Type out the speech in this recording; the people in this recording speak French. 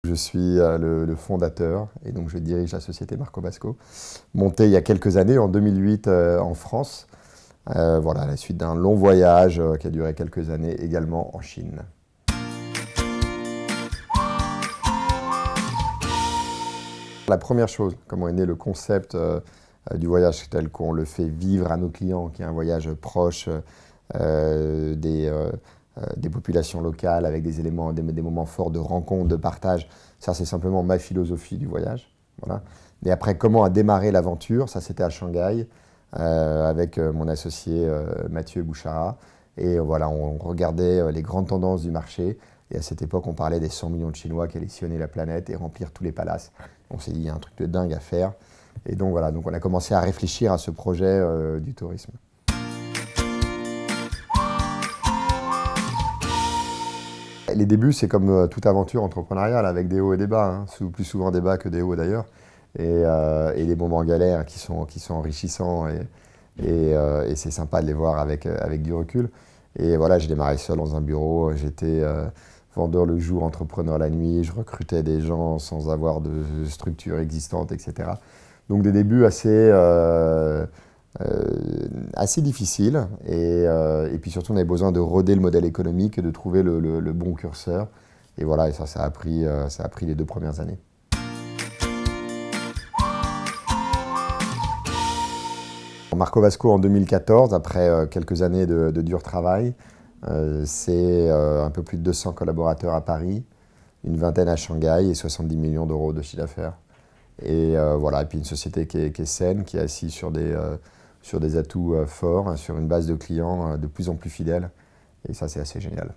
Je suis le fondateur et donc je dirige la société Marco Basco, montée il y a quelques années, en 2008 en France, voilà, à la suite d'un long voyage qui a duré quelques années également en Chine. La première chose, comment est né le concept du voyage tel qu'on le fait vivre à nos clients, qui est un voyage proche des populations locales, avec des éléments, des moments forts de rencontre, de partage. Ça, c'est simplement ma philosophie du voyage. Voilà. Et après, comment a démarré l'aventure? Ça, c'était à Shanghai, avec mon associé Mathieu Bouchara. Et voilà, on regardait les grandes tendances du marché. Et à cette époque, on parlait des 100 millions de Chinois qui allaient sillonner la planète et remplir tous les palaces. On s'est dit, il y a un truc de dingue à faire. Et donc voilà, donc on a commencé à réfléchir à ce projet du tourisme. Les débuts, c'est comme toute aventure entrepreneuriale, avec des hauts et des bas, hein. Plus souvent des bas que des hauts d'ailleurs. Et les moments galères qui sont enrichissants et c'est sympa de les voir avec du recul. Et voilà, j'ai démarré seul dans un bureau, j'étais vendeur le jour, entrepreneur la nuit, je recrutais des gens sans avoir de structure existante, etc. Donc des débuts assez difficiles et puis surtout on avait besoin de roder le modèle économique et de trouver le bon curseur. Et voilà, et ça a pris les 2 premières années. Marco Basco en 2014, après quelques années de dur travail, c'est un peu plus de 200 collaborateurs à Paris, une vingtaine à Shanghai et 70 millions d'euros de chiffre d'affaires. Et voilà, et puis une société qui est saine, qui est assise sur des atouts forts, sur une base de clients de plus en plus fidèles. Et ça, c'est assez génial.